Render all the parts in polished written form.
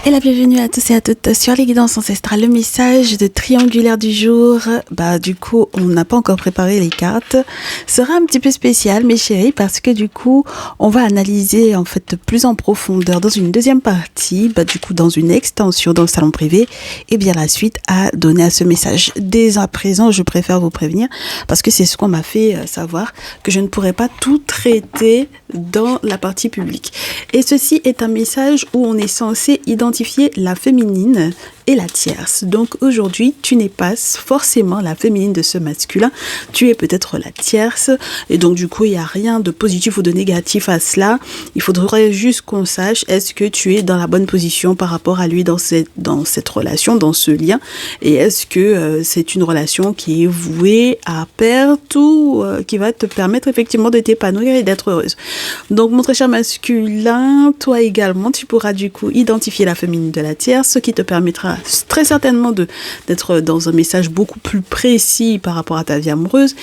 Et la bienvenue à tous et à toutes sur les guidances ancestrales. Le message de triangulaire du jour, du coup, on n'a pas encore préparé les cartes, sera un petit peu spécial, mes chéris, parce que du coup, on va analyser en fait plus en profondeur dans une deuxième partie, du coup, dans une extension dans le salon privé, et bien la suite à donner à ce message. Dès à présent, je préfère vous prévenir, parce que c'est ce qu'on m'a fait savoir, que je ne pourrais pas tout traiter dans la partie publique. Et ceci est un message où on est censé identifier la féminine et la tierce. Donc aujourd'hui, tu n'es pas forcément la féminine de ce masculin, tu es peut-être la tierce, et donc du coup, il n'y a rien de positif ou de négatif à cela. Il faudrait juste qu'on sache, est-ce que tu es dans la bonne position par rapport à lui dans cette relation, dans ce lien, et est-ce que c'est une relation qui est vouée à perte ou qui va te permettre effectivement de t'épanouir et d'être heureuse. Donc mon très cher masculin, toi également, tu pourras du coup identifier la féminine de la tierce, ce qui te permettra très certainement d'être dans un message beaucoup plus précis par rapport à ta vie amoureuse.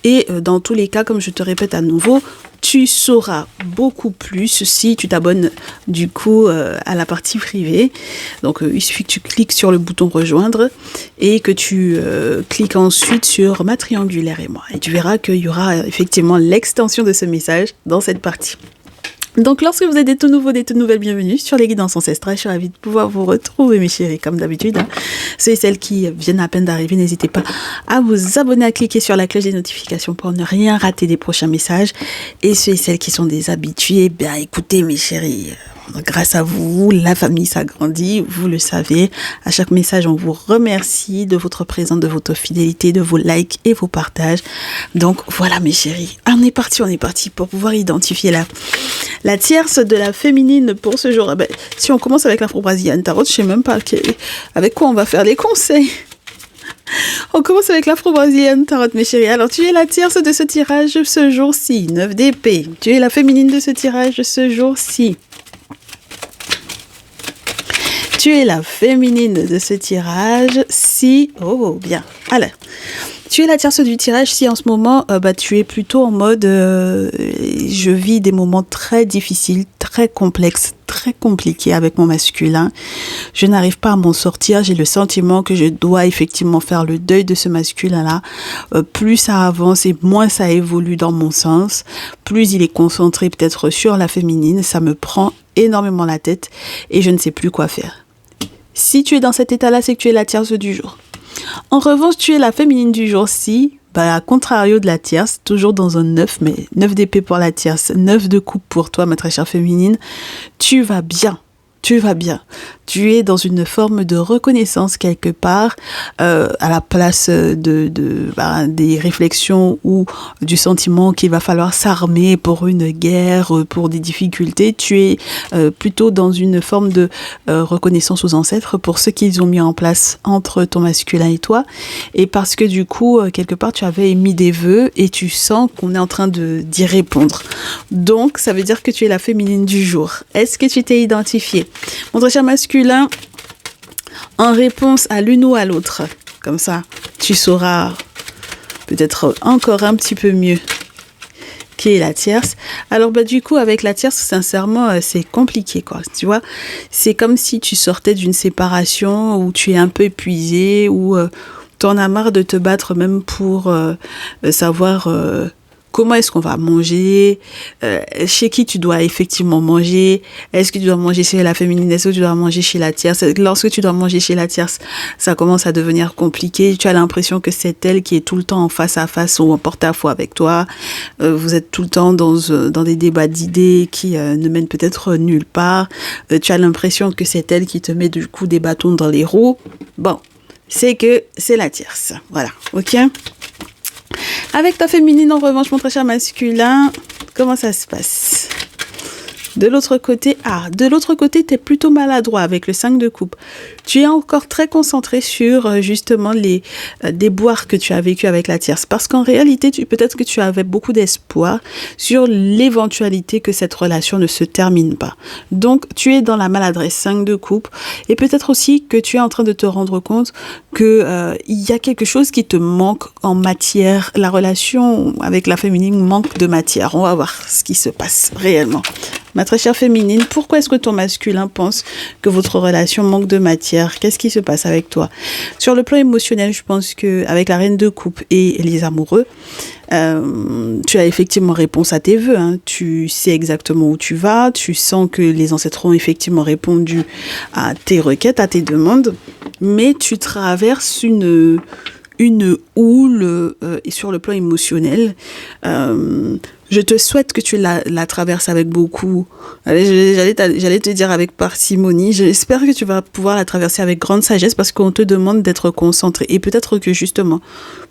Et dans tous les cas, comme je te répète à nouveau, tu sauras beaucoup plus si tu t'abonnes du coup à la partie privée. Donc il suffit que tu cliques sur le bouton rejoindre et que tu cliques ensuite sur ma triangulaire et moi. Et tu verras qu'il y aura effectivement l'extension de ce message dans cette partie. Donc, lorsque vous êtes des tout nouveaux, des toutes nouvelles, bienvenue sur les guidances ancestrales. Je suis ravie de pouvoir vous retrouver, mes chéris, comme d'habitude. Ceux et celles qui viennent à peine d'arriver, n'hésitez pas à vous abonner, à cliquer sur la cloche des notifications pour ne rien rater des prochains messages. Et ceux et celles qui sont des habitués, écoutez, mes chéris, grâce à vous, la famille s'agrandit, vous le savez. À chaque message, on vous remercie de votre présence, de votre fidélité, de vos likes et vos partages. Donc, voilà, mes chéris. On est parti pour pouvoir identifier la tierce de la féminine pour ce jour. Si on commence avec l'Afro-Brazilian Tarot, je sais même pas avec quoi on va faire les conseils. On commence avec l'Afro-Brazilian Tarot, mes chéris. Alors, tu es la tierce de ce tirage ce jour-ci, 9 d'épée. Tu es la féminine de ce tirage ce jour-ci. Tu es la féminine de ce tirage si... Oh, bien. Alors, tu es la tierce du tirage si en ce moment, tu es plutôt en mode... je vis des moments très difficiles, très complexes, très compliqués avec mon masculin. Je n'arrive pas à m'en sortir. J'ai le sentiment que je dois effectivement faire le deuil de ce masculin-là. Plus ça avance et moins ça évolue dans mon sens, plus il est concentré peut-être sur la féminine. Ça me prend énormément la tête et je ne sais plus quoi faire. Si tu es dans cet état-là, c'est que tu es la tierce du jour. En revanche, tu es la féminine du jour si, à contrario de la tierce, toujours dans un 9, mais 9 d'épée pour la tierce, 9 de coupe pour toi, ma très chère féminine, tu vas bien. Tu vas bien. Tu es dans une forme de reconnaissance quelque part, à la place des réflexions ou du sentiment qu'il va falloir s'armer pour une guerre, pour des difficultés. Tu es plutôt dans une forme de reconnaissance aux ancêtres pour ce qu'ils ont mis en place entre ton masculin et toi. Et parce que du coup, quelque part, tu avais émis des vœux et tu sens qu'on est en train d'y répondre. Donc, ça veut dire que tu es la féminine du jour. Est-ce que tu t'es identifiée? Mon très cher masculin, en réponse à l'une ou à l'autre, comme ça, tu sauras peut-être encore un petit peu mieux qui est la tierce. Alors, du coup, avec la tierce, sincèrement, c'est compliqué, quoi. Tu vois, c'est comme si tu sortais d'une séparation où tu es un peu épuisé, où t'en as marre de te battre même pour savoir... comment est-ce qu'on va manger, chez qui tu dois effectivement manger, est-ce que tu dois manger chez la féminine, est-ce que tu dois manger chez la tierce. Lorsque tu dois manger chez la tierce, ça commence à devenir compliqué. Tu as l'impression que c'est elle qui est tout le temps en face à face ou en porte-à-faux avec toi. Vous êtes tout le temps dans des débats d'idées qui ne mènent peut-être nulle part. Tu as l'impression que c'est elle qui te met du coup des bâtons dans les roues. Bon, c'est que c'est la tierce. Voilà, ok ? Avec ta féminine, en revanche, mon très cher masculin, comment ça se passe? De l'autre côté, t'es plutôt maladroit avec le 5 de coupe. Tu es encore très concentré sur justement les déboires que tu as vécu avec la tierce. Parce qu'en réalité, peut-être que tu avais beaucoup d'espoir sur l'éventualité que cette relation ne se termine pas. Donc, tu es dans la maladresse 5 de coupe. Et peut-être aussi que tu es en train de te rendre compte que il y a quelque chose qui te manque en matière. La relation avec la féminine manque de matière. On va voir ce qui se passe réellement. Ma très chère féminine, pourquoi est-ce que ton masculin pense que votre relation manque de matière? Qu'est-ce qui se passe avec toi? Sur le plan émotionnel, je pense que avec la reine de coupe et les amoureux, tu as effectivement réponse à tes vœux, hein. Tu sais exactement où tu vas, tu sens que les ancêtres ont effectivement répondu à tes requêtes, à tes demandes, mais tu traverses une houle sur le plan émotionnel. Je te souhaite que tu la traverses avec beaucoup. J'allais te dire avec parcimonie. J'espère que tu vas pouvoir la traverser avec grande sagesse parce qu'on te demande d'être concentré. Et peut-être que justement,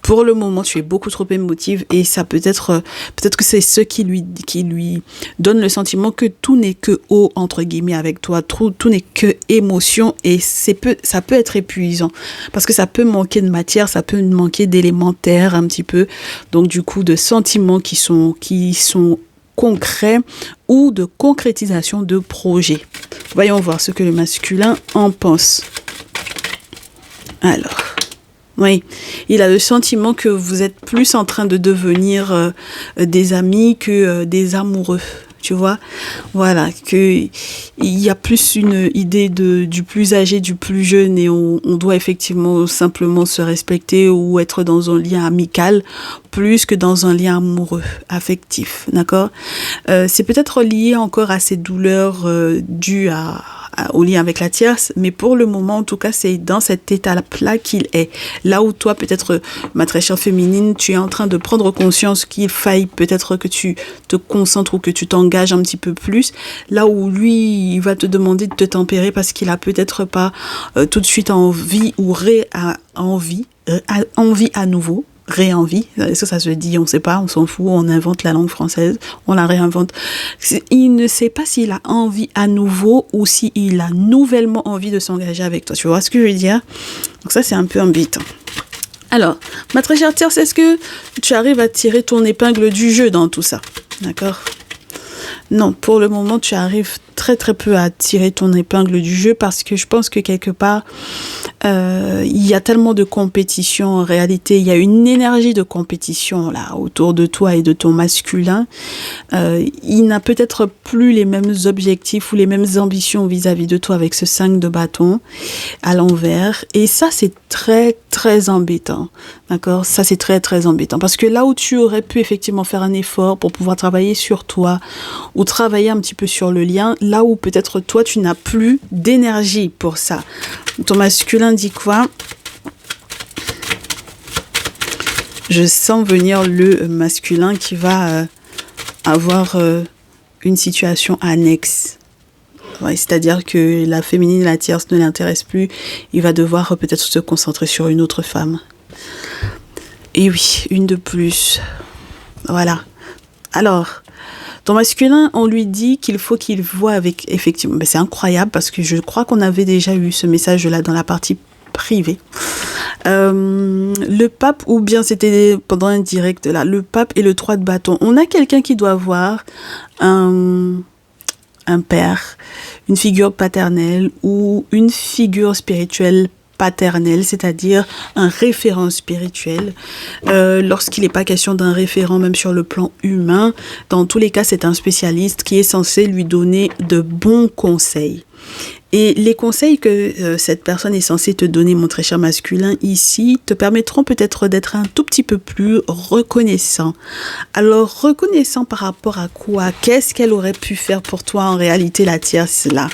pour le moment, tu es beaucoup trop émotive et ça peut-être que c'est ce qui lui donne le sentiment que tout n'est que eau, entre guillemets, avec toi. Tout n'est que émotion et ça peut être épuisant parce que ça peut manquer de matière, ça peut manquer d'élémentaire un petit peu. Donc, du coup, de sentiments qui sont concrets ou de concrétisation de projets. Voyons voir ce que le masculin en pense. Alors, oui, il a le sentiment que vous êtes plus en train de devenir des amis que des amoureux. Tu vois, voilà, qu'il y a plus une idée du plus âgé, du plus jeune et on doit effectivement simplement se respecter ou être dans un lien amical plus que dans un lien amoureux, affectif, d'accord? C'est peut-être lié encore à ces douleurs dues au lien avec la tierce, mais pour le moment, en tout cas, c'est dans cet état-là qu'il est. Là où toi, peut-être, ma très chère féminine, tu es en train de prendre conscience qu'il faille peut-être que tu te concentres ou que tu t'engages un petit peu plus. Là où lui, il va te demander de te tempérer parce qu'il a peut-être pas tout de suite envie ou envie à nouveau. Réenvie, est-ce que ça se dit, on ne sait pas, on s'en fout, on invente la langue française, on la réinvente. Il ne sait pas s'il a envie à nouveau ou s'il a nouvellement envie de s'engager avec toi. Tu vois ce que je veux dire? Donc ça, c'est un peu embêtant. Alors, ma très chère Tierce, est-ce que tu arrives à tirer ton épingle du jeu dans tout ça? D'accord? Non, pour le moment, tu arrives très très peu à tirer ton épingle du jeu parce que je pense que quelque part, il y a tellement de compétition en réalité, il y a une énergie de compétition là autour de toi et de ton masculin. Il n'a peut-être plus les mêmes objectifs ou les mêmes ambitions vis-à-vis de toi avec ce 5 de bâton à l'envers et ça c'est très très embêtant, d'accord? Ça c'est très très embêtant parce que là où tu aurais pu effectivement faire un effort pour pouvoir travailler sur toi ou travailler un petit peu sur le lien, là où peut-être toi tu n'as plus d'énergie pour ça. Ton masculin dit quoi? Je sens venir le masculin qui va avoir une situation annexe. Ouais, c'est-à-dire que la féminine et la tierce ne l'intéresse plus. Il va devoir peut-être se concentrer sur une autre femme. Et oui, une de plus. Voilà. Alors, ton masculin, on lui dit qu'il faut qu'il voie avec... Effectivement, c'est incroyable parce que je crois qu'on avait déjà eu ce message-là dans la partie privée. Le pape, ou bien c'était pendant un direct là, le pape et le 3 de bâton. On a quelqu'un qui doit voir un père, une figure paternelle ou une figure spirituelle paternelle, c'est-à-dire un référent spirituel. Lorsqu'il n'est pas question d'un référent, même sur le plan humain, dans tous les cas, c'est un spécialiste qui est censé lui donner de bons conseils. Et les conseils que cette personne est censée te donner, mon très cher masculin, ici, te permettront peut-être d'être un tout petit peu plus reconnaissant. Alors, reconnaissant par rapport à quoi? Qu'est-ce qu'elle aurait pu faire pour toi en réalité, la tierce, là,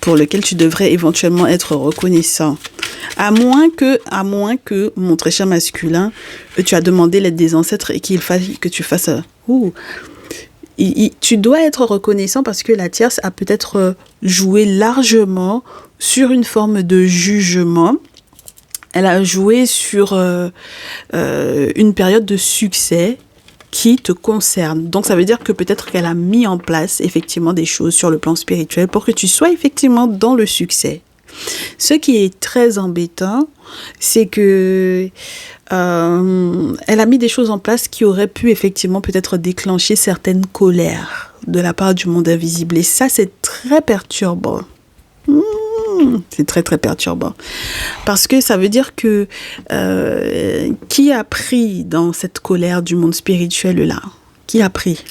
pour lequel tu devrais éventuellement être reconnaissant? À moins que, mon très cher masculin, tu as demandé l'aide des ancêtres et qu'il faille que tu fasses... tu dois être reconnaissant parce que la tierce a peut-être joué largement sur une forme de jugement. Elle a joué sur une période de succès qui te concerne. Donc, ça veut dire que peut-être qu'elle a mis en place effectivement des choses sur le plan spirituel pour que tu sois effectivement dans le succès. Ce qui est très embêtant, c'est que elle a mis des choses en place qui auraient pu effectivement peut-être déclencher certaines colères de la part du monde invisible. Et ça, c'est très perturbant. C'est très très perturbant. Parce que ça veut dire que qui a pris dans cette colère du monde spirituel là? Qui a pris?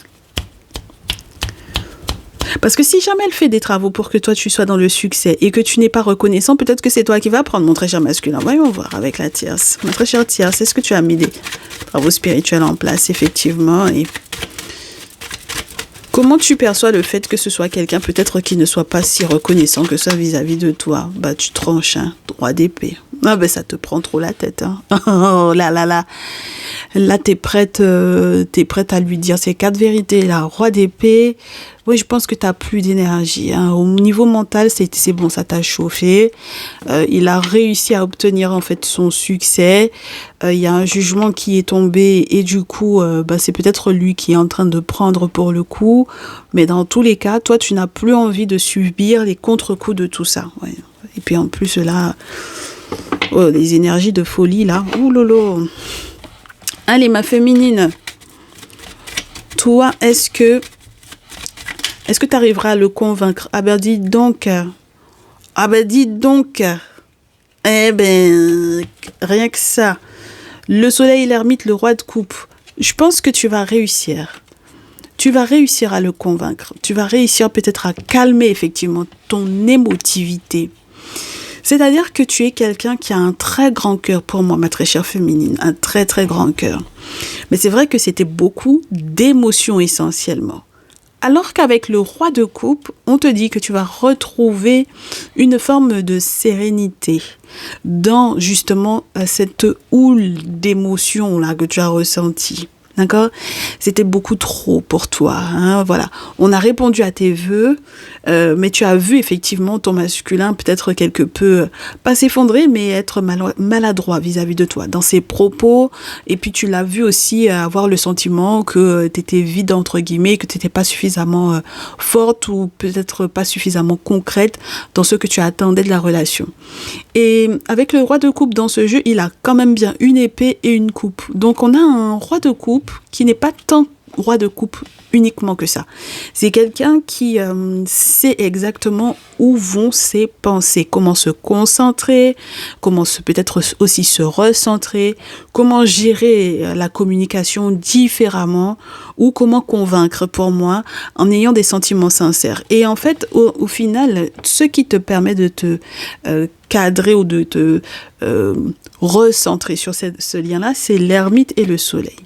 Parce que si jamais elle fait des travaux pour que toi tu sois dans le succès et que tu n'es pas reconnaissant, peut-être que c'est toi qui vas prendre, mon très cher masculin. Voyons voir avec la tierce. Ma très chère tierce, est-ce que tu as mis des travaux spirituels en place, effectivement, et comment tu perçois le fait que ce soit quelqu'un peut-être qui ne soit pas si reconnaissant que ça vis-à-vis de toi? Bah, tu tranches, hein, droit d'épée. Ah ben ça te prend trop la tête, hein. Oh là là là. Là, t'es prête à lui dire ces 4 vérités, là. Roi d'épée. Oui, je pense que t'as plus d'énergie, hein. Au niveau mental, c'est bon, ça t'a chauffé. Il a réussi à obtenir, en fait, son succès. Il y a un jugement qui est tombé et du coup, c'est peut-être lui qui est en train de prendre pour le coup. Mais dans tous les cas, toi, tu n'as plus envie de subir les contre-coups de tout ça. Ouais. Et puis, en plus, là, oh, des énergies de folie, là. Ouh lolo. Allez, ma féminine, toi, est-ce que tu arriveras à le convaincre? Ah ben, dis donc. Ah ben, dis donc. Eh ben, rien que ça. Le soleil, l'ermite, le roi de coupe. Je pense que tu vas réussir. Tu vas réussir à le convaincre. Tu vas réussir peut-être à calmer, effectivement, ton émotivité. C'est-à-dire que tu es quelqu'un qui a un très grand cœur pour moi, ma très chère féminine, un très très grand cœur. Mais c'est vrai que c'était beaucoup d'émotions essentiellement. Alors qu'avec le roi de coupe, on te dit que tu vas retrouver une forme de sérénité dans justement cette houle d'émotions là que tu as ressentie. D'accord? C'était beaucoup trop pour toi, hein, voilà. On a répondu à tes vœux, mais tu as vu effectivement ton masculin peut-être quelque peu, pas s'effondrer, mais être maladroit vis-à-vis de toi, dans ses propos, et puis tu l'as vu aussi avoir le sentiment que tu étais vide, entre guillemets, que tu n'étais pas suffisamment forte ou peut-être pas suffisamment concrète dans ce que tu attendais de la relation. Et avec le roi de coupe dans ce jeu, il a quand même bien une épée et une coupe. Donc on a un roi de coupe qui n'est pas tant roi de coupe uniquement que ça. C'est quelqu'un qui sait exactement où vont ses pensées, comment se concentrer, comment peut-être aussi se recentrer, comment gérer la communication différemment ou comment convaincre pour moi en ayant des sentiments sincères. Et en fait, au final, ce qui te permet de te cadrer ou de te recentrer sur ce lien-là, c'est l'ermite et le soleil.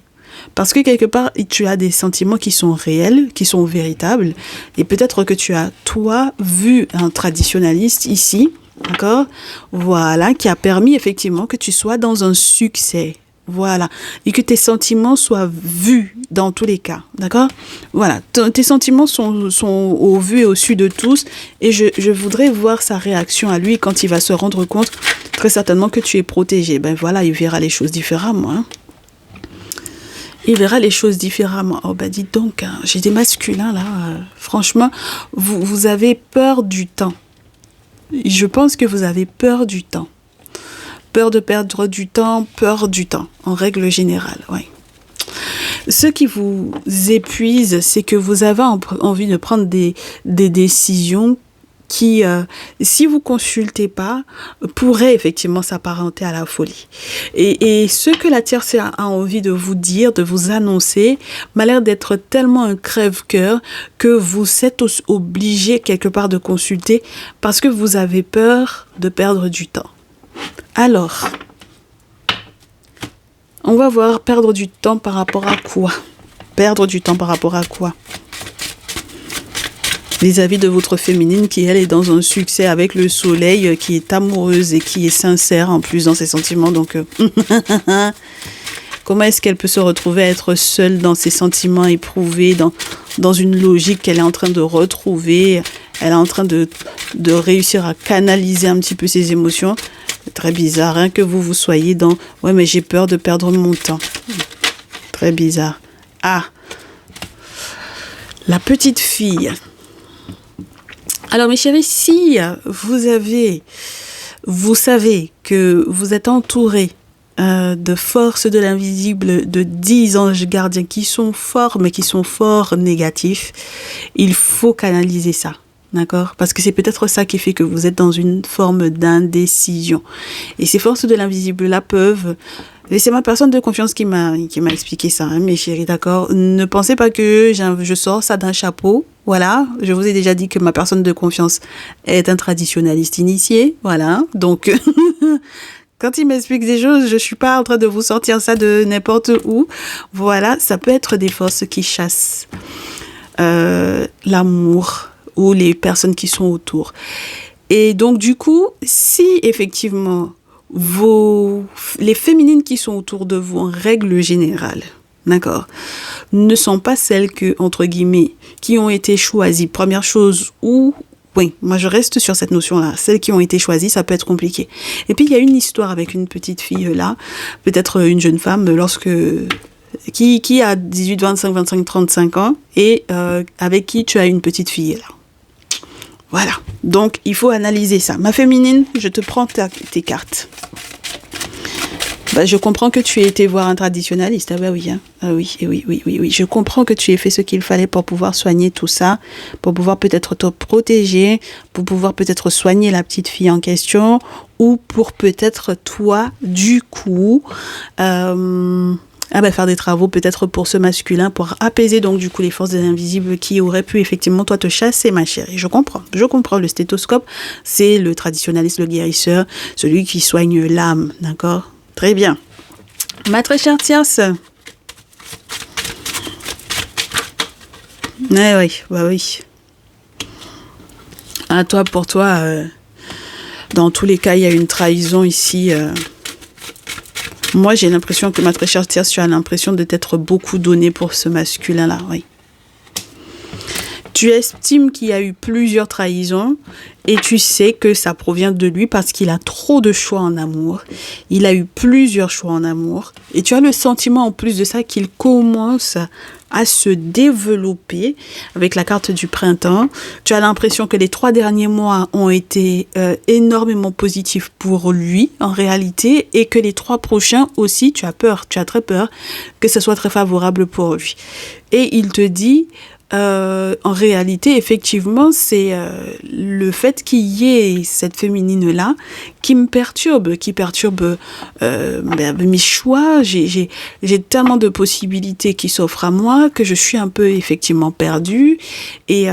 Parce que quelque part, tu as des sentiments qui sont réels, qui sont véritables. Et peut-être que tu as, toi, vu un traditionnaliste ici, d'accord? Voilà, qui a permis effectivement que tu sois dans un succès. Voilà. Et que tes sentiments soient vus dans tous les cas. D'accord? Voilà. Tes sentiments sont au vu et au su de tous. Et je voudrais voir sa réaction à lui quand il va se rendre compte très certainement que tu es protégé. Ben voilà, il verra les choses différemment, hein. Il verra les choses différemment. Oh bah dites donc, hein, j'ai des masculins là. Franchement, vous avez peur du temps. Je pense que vous avez peur du temps. Peur de perdre du temps, en règle générale, oui. Ce qui vous épuise, c'est que vous avez envie de prendre des décisions qui, si vous consultez pas, pourrait effectivement s'apparenter à la folie. Et ce que la tierce a envie de vous dire, de vous annoncer, m'a l'air d'être tellement un crève-cœur que vous êtes obligé quelque part de consulter parce que vous avez peur de perdre du temps. Alors, on va voir perdre du temps par rapport à quoi? Perdre du temps par rapport à quoi? Vis-à-vis de votre féminine qui, elle, est dans un succès avec le soleil, qui est amoureuse et qui est sincère en plus dans ses sentiments. Donc, comment est-ce qu'elle peut se retrouver à être seule dans ses sentiments éprouvés, dans une logique qu'elle est en train de retrouver? Elle est en train de réussir à canaliser un petit peu ses émotions. C'est très bizarre, hein, que vous soyez dans « Ouais, mais j'ai peur de perdre mon temps. » Très bizarre. Ah, la petite fille. Alors mes chéris, si vous savez que vous êtes entouré de forces de l'invisible, de 10 anges gardiens qui sont forts, mais qui sont forts négatifs, il faut canaliser ça. D'accord? Parce que c'est peut-être ça qui fait que vous êtes dans une forme d'indécision. Et ces forces de l'invisible-là peuvent... Et c'est ma personne de confiance qui m'a expliqué ça, hein, mes chéris, d'accord? Ne pensez pas que je sors ça d'un chapeau. Voilà, je vous ai déjà dit que ma personne de confiance est un traditionnaliste initié. Voilà, donc... Quand il m'explique des choses, je suis pas en train de vous sortir ça de n'importe où. Voilà, ça peut être des forces qui chassent l'amour ou les personnes qui sont autour. Et donc, du coup, si effectivement, les féminines qui sont autour de vous, en règle générale, d'accord, ne sont pas celles que, entre guillemets, qui ont été choisies, première chose, ou oui, moi je reste sur cette notion-là. Celles qui ont été choisies, ça peut être compliqué. Et puis il y a une histoire avec une petite fille là, peut-être une jeune femme, qui a 18, 25, 25, 35 ans et avec qui tu as une petite fille là. Voilà. Donc il faut analyser ça. Ma féminine, je te prends tes cartes. Je comprends que tu aies été voir un traditionnaliste. Ah bah oui, hein. Ah oui, oui. Je comprends que tu aies fait ce qu'il fallait pour pouvoir soigner tout ça, pour pouvoir peut-être te protéger, pour pouvoir peut-être soigner la petite fille en question, ou pour peut-être toi, du coup, faire des travaux peut-être pour ce masculin, pour apaiser donc du coup les forces des invisibles qui auraient pu effectivement toi te chasser, ma chérie. Je comprends. Le stéthoscope, c'est le traditionnaliste, le guérisseur, celui qui soigne l'âme, d'accord? Très bien. Ma très chère tierce. Oui. Ah, pour toi, dans tous les cas, il y a une trahison ici. Moi, j'ai l'impression que ma très chère tierce, tu as l'impression de t'être beaucoup donné pour ce masculin-là, oui. Tu estimes qu'il y a eu plusieurs trahisons et tu sais que ça provient de lui parce qu'il a trop de choix en amour. Il a eu plusieurs choix en amour et tu as le sentiment en plus de ça qu'il commence à se développer avec la carte du printemps. Tu as l'impression que les 3 derniers mois ont été énormément positifs pour lui en réalité et que les 3 prochains aussi, tu as très peur que ce soit très favorable pour lui. Et il te dit... en réalité, effectivement, c'est le fait qu'il y ait cette féminine-là qui me perturbe, mes choix. J'ai tellement de possibilités qui s'offrent à moi que je suis un peu effectivement perdue. Et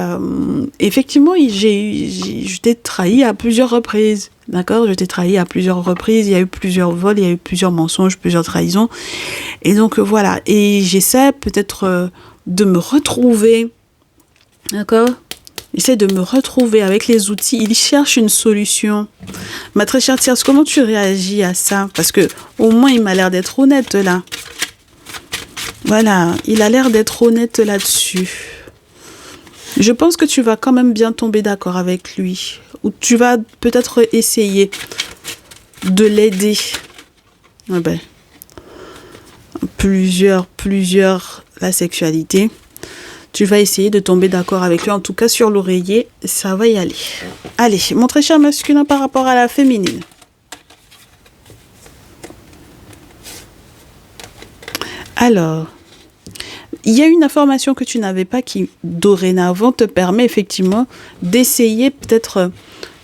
effectivement, je t'ai trahi à plusieurs reprises. D'accord, je t'ai trahi à plusieurs reprises, il y a eu plusieurs vols, il y a eu plusieurs mensonges, plusieurs trahisons. Et donc voilà, et j'essaie peut-être... de me retrouver, d'accord? J'essaie de me retrouver avec les outils. Il cherche une solution. Ma très chère tierce, comment tu réagis à ça? Parce que au moins, il m'a l'air d'être honnête là. Voilà, il a l'air d'être honnête là-dessus. Je pense que tu vas quand même bien tomber d'accord avec lui. Ou tu vas peut-être essayer de l'aider. Ah ben. Plusieurs, la sexualité. Tu vas essayer de tomber d'accord avec lui. En tout cas, sur l'oreiller, ça va y aller. Allez, mon très cher masculin par rapport à la féminine. Alors, il y a une information que tu n'avais pas qui, dorénavant, te permet effectivement d'essayer peut-être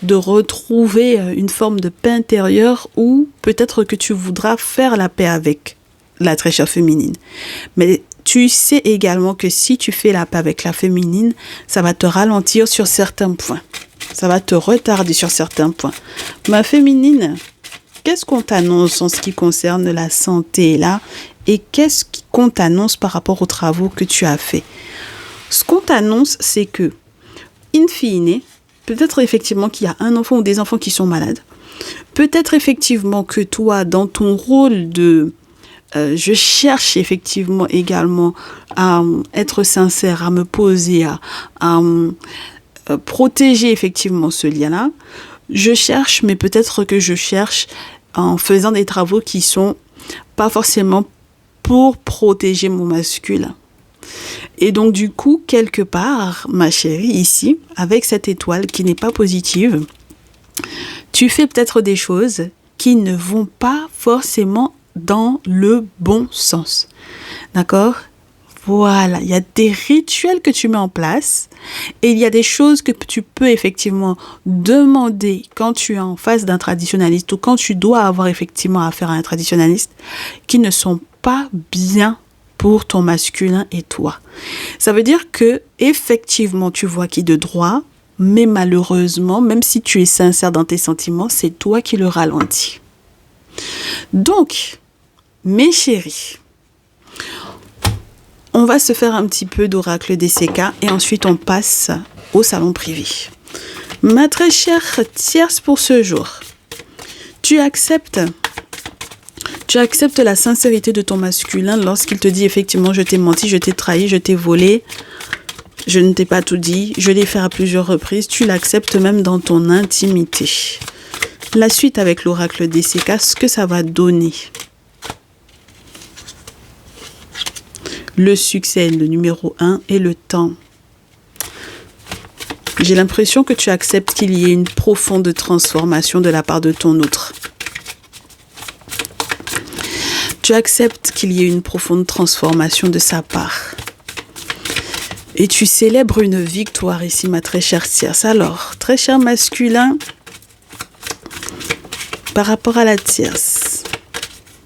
de retrouver une forme de paix intérieure ou peut-être que tu voudras faire la paix avec la très chère féminine. Mais tu sais également que si tu fais la paix avec la féminine, ça va te ralentir sur certains points. Ça va te retarder sur certains points. Ma féminine, qu'est-ce qu'on t'annonce en ce qui concerne la santé là? Et qu'est-ce qu'on t'annonce par rapport aux travaux que tu as faits? Ce qu'on t'annonce, c'est que, in fine, peut-être effectivement qu'il y a un enfant ou des enfants qui sont malades. Peut-être effectivement que toi, dans ton rôle de... je cherche effectivement également à être sincère, à me poser, à protéger effectivement ce lien-là. Je cherche, mais peut-être que je cherche en faisant des travaux qui sont pas forcément pour protéger mon masculin. Et donc du coup, quelque part, ma chérie, ici, avec cette étoile qui n'est pas positive, tu fais peut-être des choses qui ne vont pas forcément dans le bon sens. D'accord? Voilà, il y a des rituels que tu mets en place et il y a des choses que tu peux effectivement demander quand tu es en face d'un traditionnaliste ou quand tu dois avoir effectivement affaire à un traditionnaliste qui ne sont pas bien pour ton masculin et toi. Ça veut dire que effectivement tu vois qui de droit, mais malheureusement, même si tu es sincère dans tes sentiments, c'est toi qui le ralentis. Donc, mes chéris, on va se faire un petit peu d'oracle DCK et ensuite on passe au salon privé. Ma très chère tierce pour ce jour, tu acceptes la sincérité de ton masculin lorsqu'il te dit effectivement je t'ai menti, je t'ai trahi, je t'ai volé, je ne t'ai pas tout dit, je l'ai fait à plusieurs reprises, tu l'acceptes même dans ton intimité. La suite avec l'oracle DCK, ce que ça va donner. Le succès, le numéro 1 et le temps. J'ai l'impression que tu acceptes qu'il y ait une profonde transformation de la part de ton autre. Tu acceptes qu'il y ait une profonde transformation de sa part. Et tu célèbres une victoire ici, ma très chère tierce. Alors, très cher masculin, par rapport à la tierce,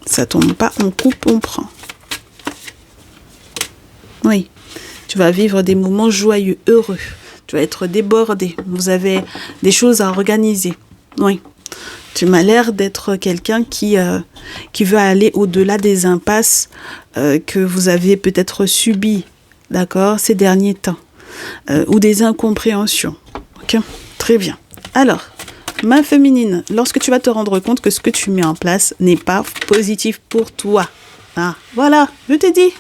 ça tombe pas, on coupe, on prend. Oui, tu vas vivre des moments joyeux, heureux. Tu vas être débordé. Vous avez des choses à organiser. Oui. Tu m'as l'air d'être quelqu'un qui veut aller au-delà des impasses que vous avez peut-être subies, d'accord, ces derniers temps. Ou des incompréhensions. Ok, très bien. Alors, ma féminine, lorsque tu vas te rendre compte que ce que tu mets en place n'est pas positif pour toi. Ah, voilà, je t'ai dit.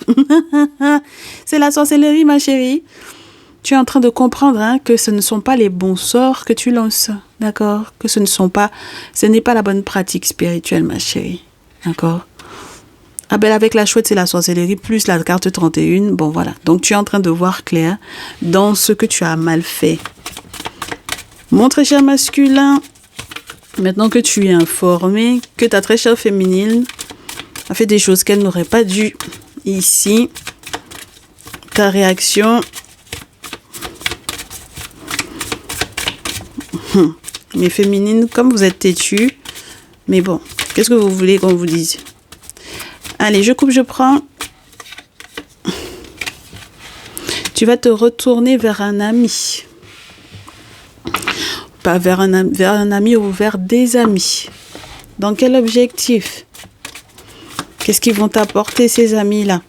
C'est la sorcellerie, ma chérie. Tu es en train de comprendre que ce ne sont pas les bons sorts que tu lances. D'accord? Que ce n'est pas la bonne pratique spirituelle, ma chérie. D'accord? Ah ben avec la chouette, c'est la sorcellerie, plus la carte 31. Bon, voilà. Donc, tu es en train de voir clair dans ce que tu as mal fait. Mon très cher masculin, maintenant que tu es informé, que ta très chère féminine a fait des choses qu'elle n'aurait pas dû. Ici, ta réaction. Mais féminine, comme vous êtes têtue. Mais bon, qu'est-ce que vous voulez qu'on vous dise? Allez, je coupe, je prends. Tu vas te retourner vers un ami. Pas vers un ami ou vers des amis. Dans quel objectif? Qu'est-ce qu'ils vont t'apporter, ces amis-là?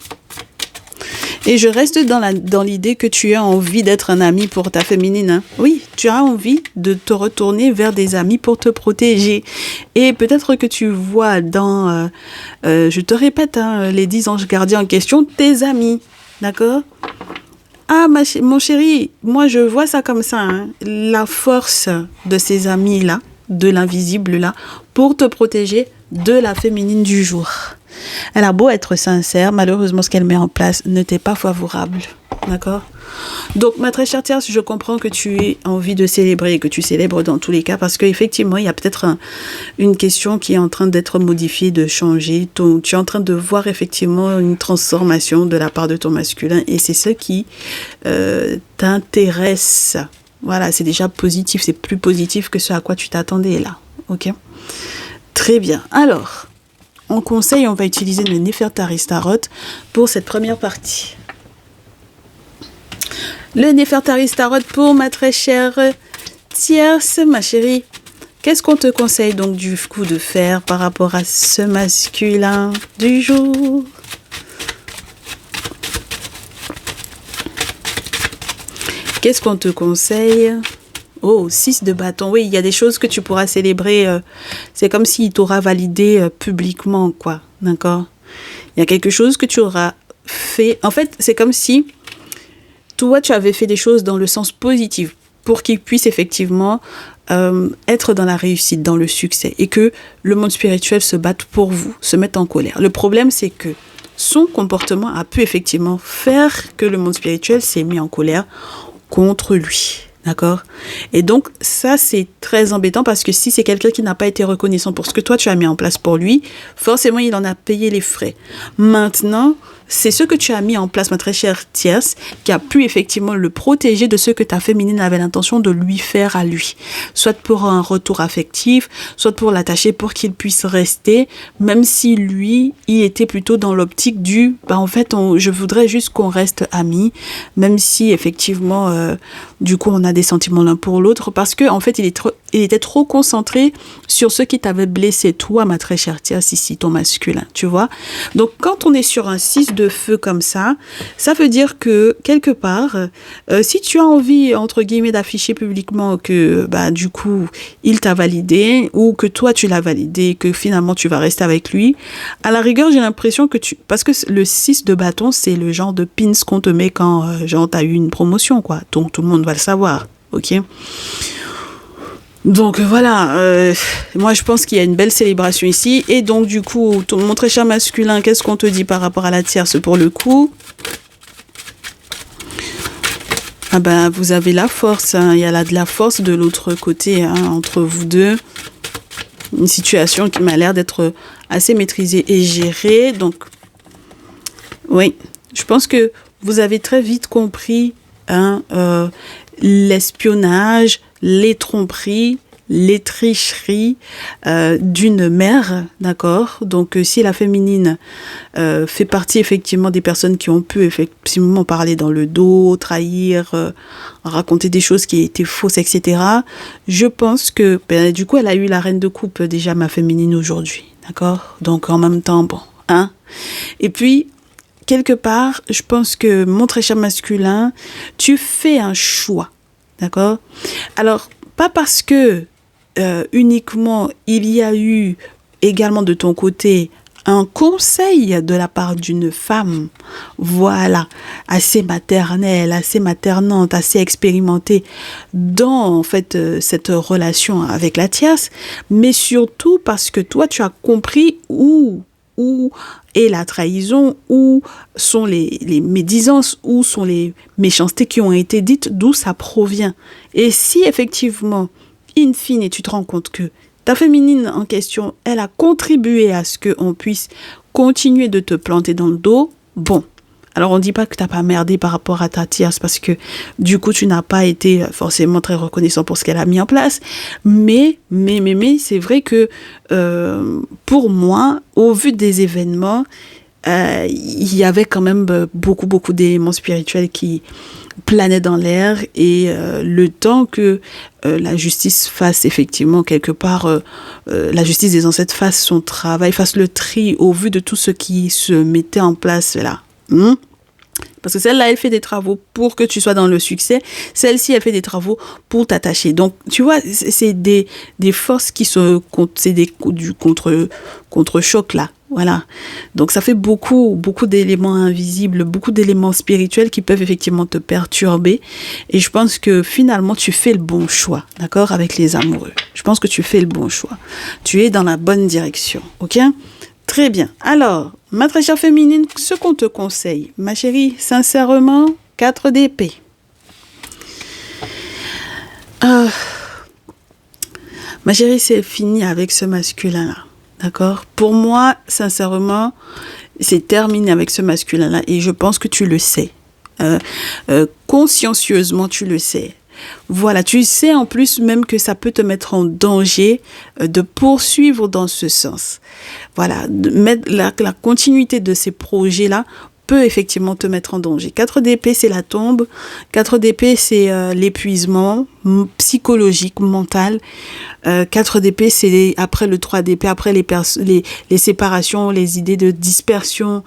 Et je reste dans l'idée que tu as envie d'être un ami pour ta féminine. Hein. Oui, tu as envie de te retourner vers des amis pour te protéger. Et peut-être que tu vois dans, je te répète, les 10 anges gardiens en question, tes amis. D'accord? Ah, mon chéri, moi je vois ça comme ça. Hein. La force de ces amis-là, de l'invisible-là, pour te protéger de la féminine du jour. Elle a beau être sincère, malheureusement, ce qu'elle met en place ne t'est pas favorable. D'accord? Donc, ma très chère tierce, je comprends que tu aies envie de célébrer et que tu célèbres dans tous les cas parce qu'effectivement, il y a peut-être une question qui est en train d'être modifiée, de changer. Tu es en train de voir effectivement une transformation de la part de ton masculin et c'est ce qui t'intéresse. Voilà, c'est déjà positif, c'est plus positif que ce à quoi tu t'attendais là. Ok? Très bien. Alors, en conseil, on va utiliser le Néfertari Tarot pour cette première partie. Le Néfertari Tarot pour ma très chère tierce, ma chérie. Qu'est-ce qu'on te conseille donc du coup de faire par rapport à ce masculin du jour? Qu'est-ce qu'on te conseille? Oh, 6 de bâton. Oui, il y a des choses que tu pourras célébrer. C'est comme s'il t'aura validé publiquement, quoi. D'accord? Il y a quelque chose que tu auras fait. En fait, c'est comme si toi, tu avais fait des choses dans le sens positif pour qu'il puisse effectivement être dans la réussite, dans le succès et que le monde spirituel se batte pour vous, se mette en colère. Le problème, c'est que son comportement a pu effectivement faire que le monde spirituel s'est mis en colère contre lui. D'accord? Et donc, ça, c'est très embêtant parce que si c'est quelqu'un qui n'a pas été reconnaissant pour ce que toi, tu as mis en place pour lui, forcément, il en a payé les frais. Maintenant, c'est ce que tu as mis en place, ma très chère tierce, qui a pu effectivement le protéger de ce que ta féminine avait l'intention de lui faire à lui. Soit pour un retour affectif, soit pour l'attacher pour qu'il puisse rester, même si lui, il était plutôt dans l'optique du, en fait, je voudrais juste qu'on reste amis, même si effectivement, du coup, on a des sentiments l'un pour l'autre, parce que en fait, il était trop concentré sur ce qui t'avait blessé, toi, ma très chère tierce, ici, ton masculin, tu vois. Donc, quand on est sur un 6 de feu comme ça veut dire que, quelque part, si tu as envie, entre guillemets, d'afficher publiquement que, du coup, il t'a validé, ou que toi, tu l'as validé, que finalement, tu vas rester avec lui, à la rigueur, j'ai l'impression que parce que le 6 de bâton, c'est le genre de pins qu'on te met quand, genre, t'as eu une promotion, quoi. Donc, tout le monde va le savoir, ok? Donc voilà, moi je pense qu'il y a une belle célébration ici. Et donc du coup, mon très cher masculin, qu'est-ce qu'on te dit par rapport à la tierce pour le coup? Vous avez la force, hein. Il y a de la force de l'autre côté, hein, entre vous deux. Une situation qui m'a l'air d'être assez maîtrisée et gérée. Donc, oui, je pense que vous avez très vite compris l'espionnage, les tromperies, les tricheries d'une mère, d'accord? Donc, si la féminine fait partie effectivement des personnes qui ont pu effectivement parler dans le dos, trahir, raconter des choses qui étaient fausses, etc., je pense que, du coup, elle a eu la reine de coupe déjà, ma féminine, aujourd'hui, d'accord? Donc, en même temps, bon, hein? Et puis, quelque part, je pense que, mon très cher masculin, tu fais un choix, d'accord? Alors, pas parce que uniquement il y a eu également de ton côté un conseil de la part d'une femme, voilà, assez maternelle, assez maternante, assez expérimentée dans en fait cette relation avec la tierce, mais surtout parce que toi tu as compris où est la trahison, où sont les médisances, où sont les méchancetés qui ont été dites, d'où ça provient. Et si effectivement, in fine, tu te rends compte que ta féminine en question, elle a contribué à ce qu'on puisse continuer de te planter dans le dos, bon. Alors, on ne dit pas que tu n'as pas merdé par rapport à ta tierce parce que, du coup, tu n'as pas été forcément très reconnaissant pour ce qu'elle a mis en place. Mais c'est vrai que, pour moi, au vu des événements, il y avait quand même beaucoup d'éléments spirituels qui planaient dans l'air et le temps que la justice fasse effectivement quelque part, la justice des ancêtres fasse son travail, fasse le tri au vu de tout ce qui se mettait en place là. Parce que celle-là, elle fait des travaux pour que tu sois dans le succès. Celle-ci, elle fait des travaux pour t'attacher. Donc, tu vois, c'est des forces qui se... C'est du contre-choc, là. Voilà. Donc, ça fait beaucoup d'éléments invisibles, beaucoup d'éléments spirituels qui peuvent effectivement te perturber. Et je pense que finalement, tu fais le bon choix, d'accord, avec les amoureux. Je pense que tu fais le bon choix. Tu es dans la bonne direction, ok ? Très bien. Alors, ma très chère féminine, ce qu'on te conseille, ma chérie, sincèrement, 4 d'épée. Ma chérie, c'est fini avec ce masculin-là. D'accord? Pour moi, sincèrement, c'est terminé avec ce masculin-là et je pense que tu le sais. Consciencieusement, tu le sais. Voilà, tu sais en plus même que ça peut te mettre en danger de poursuivre dans ce sens. Voilà, la continuité de ces projets-là peut effectivement te mettre en danger. 4 d'épée, c'est la tombe. 4 d'épée, c'est l'épuisement psychologique, mental. 4 d'épée, c'est après le 3 d'épée, après les séparations, les idées de dispersion,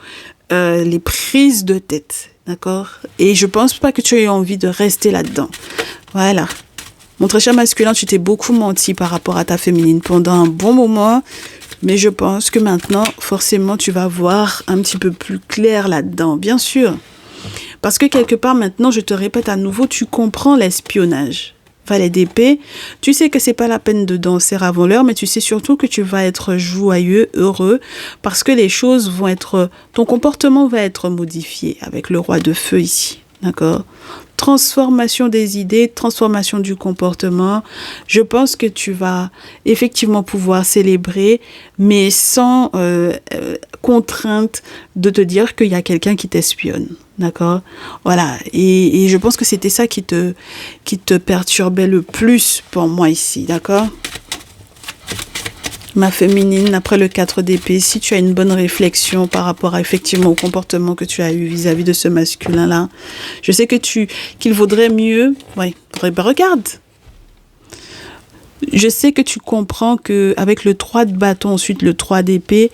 les prises de tête. D'accord? Et je pense pas que tu aies envie de rester là-dedans. Voilà. Mon très cher masculin, tu t'es beaucoup menti par rapport à ta féminine pendant un bon moment. Mais je pense que maintenant, forcément, tu vas voir un petit peu plus clair là-dedans. Bien sûr. Parce que quelque part, maintenant, je te répète à nouveau, tu comprends l'espionnage. Valet d'épée, tu sais que c'est pas la peine de danser avant l'heure, mais tu sais surtout que tu vas être joyeux, heureux, parce que les choses vont être, ton comportement va être modifié avec le roi de feu ici, d'accord? transformation des idées, transformation du comportement. Je pense que tu vas effectivement pouvoir célébrer, mais sans contrainte de te dire qu'il y a quelqu'un qui t'espionne. D'accord? Voilà. Et je pense que c'était ça qui te perturbait le plus pour moi ici. D'accord? Ma féminine, après le 4 d'épée, si tu as une bonne réflexion par rapport à, effectivement au comportement que tu as eu vis-à-vis de ce masculin-là, je sais que qu'il vaudrait mieux... Oui, regarde. Je sais que tu comprends que avec le 3 de bâton, ensuite le 3 d'épée,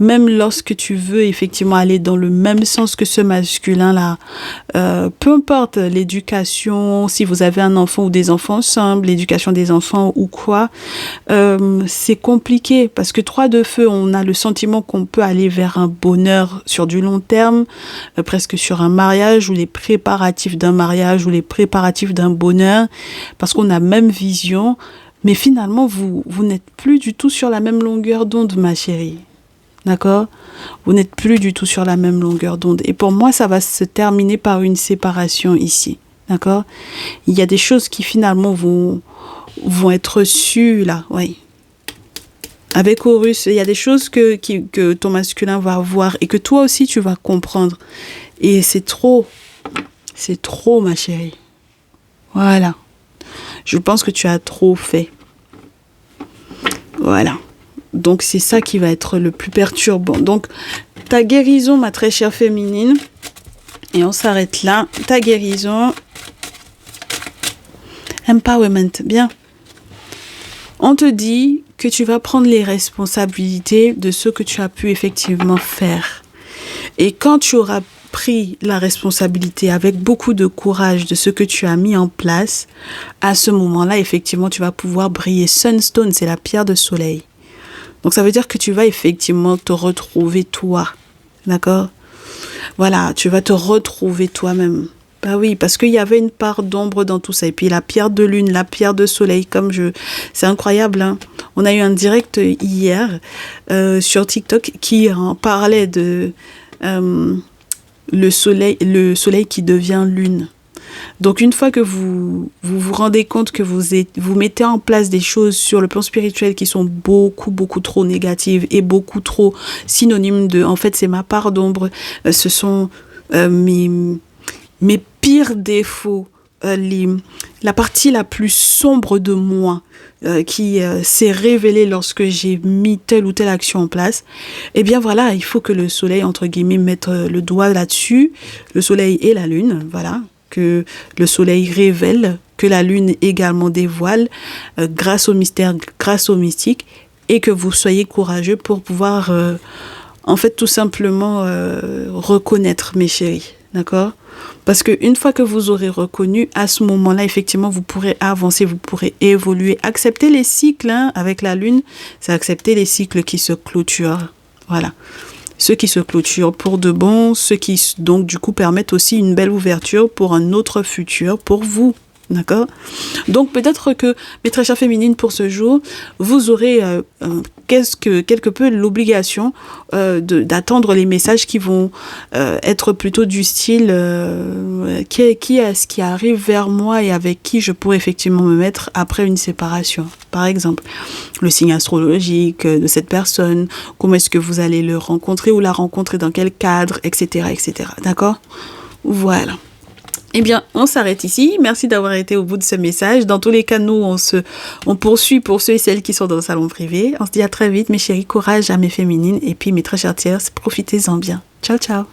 même lorsque tu veux effectivement aller dans le même sens que ce masculin-là, peu importe l'éducation, si vous avez un enfant ou des enfants ensemble, l'éducation des enfants ou quoi, c'est compliqué parce que 3 de feu, on a le sentiment qu'on peut aller vers un bonheur sur du long terme, presque sur un mariage ou les préparatifs d'un mariage ou les préparatifs d'un bonheur, parce qu'on a même vision. Mais finalement, vous n'êtes plus du tout sur la même longueur d'onde, ma chérie. D'accord? Vous n'êtes plus du tout sur la même longueur d'onde. Et pour moi, ça va se terminer par une séparation ici. D'accord? Il y a des choses qui finalement vont être reçues là. Oui. Avec Horus, il y a des choses que ton masculin va voir et que toi aussi tu vas comprendre. Et c'est trop. C'est trop, ma chérie. Voilà. Je pense que tu as trop fait. Voilà. Donc, c'est ça qui va être le plus perturbant. Donc, ta guérison, ma très chère féminine. Et on s'arrête là. Ta guérison. Empowerment. Bien. On te dit que tu vas prendre les responsabilités de ce que tu as pu effectivement faire. Et quand tu auras pris la responsabilité avec beaucoup de courage de ce que tu as mis en place, à ce moment-là, effectivement, tu vas pouvoir briller. Sunstone, c'est la pierre de soleil. Donc, ça veut dire que tu vas effectivement te retrouver toi. D'accord? Voilà, tu vas te retrouver toi-même. Bah oui, parce qu'il y avait une part d'ombre dans tout ça. Et puis la pierre de lune, la pierre de soleil, c'est incroyable, hein. On a eu un direct hier sur TikTok qui en parlait de... le soleil qui devient lune. Donc, une fois que vous rendez compte que vous mettez en place des choses sur le plan spirituel qui sont beaucoup, beaucoup trop négatives et beaucoup trop synonymes de, en fait, c'est ma part d'ombre, ce sont mes pires défauts, la partie la plus sombre de moi qui s'est révélée lorsque j'ai mis telle ou telle action en place, eh bien voilà, il faut que le soleil, entre guillemets, mette le doigt là-dessus, le soleil et la lune, voilà, que le soleil révèle, que la lune également dévoile, grâce au mystère, grâce au mystique, et que vous soyez courageux pour pouvoir, en fait, tout simplement reconnaître, mes chéris, d'accord ? Parce qu'une fois que vous aurez reconnu, à ce moment-là, effectivement, vous pourrez avancer, vous pourrez évoluer. Accepter les cycles, hein, avec la lune, c'est accepter les cycles qui se clôturent. Voilà. Ceux qui se clôturent pour de bon, ceux qui, donc, du coup, permettent aussi une belle ouverture pour un autre futur pour vous. D'accord? Donc, peut-être que, mes très chères féminines, pour ce jour, vous aurez quelque peu l'obligation d'attendre les messages qui vont être plutôt du style qui est-ce qui arrive vers moi et avec qui je pourrais effectivement me mettre après une séparation. Par exemple, le signe astrologique de cette personne, comment est-ce que vous allez le rencontrer ou la rencontrer, dans quel cadre, etc., etc. D'accord? Voilà. Eh bien, on s'arrête ici. Merci d'avoir été au bout de ce message. Dans tous les cas, nous, on poursuit pour ceux et celles qui sont dans le salon privé. On se dit à très vite, mes chéris. Courage à mes féminines. Et puis, mes très chères tierces, profitez-en bien. Ciao, ciao.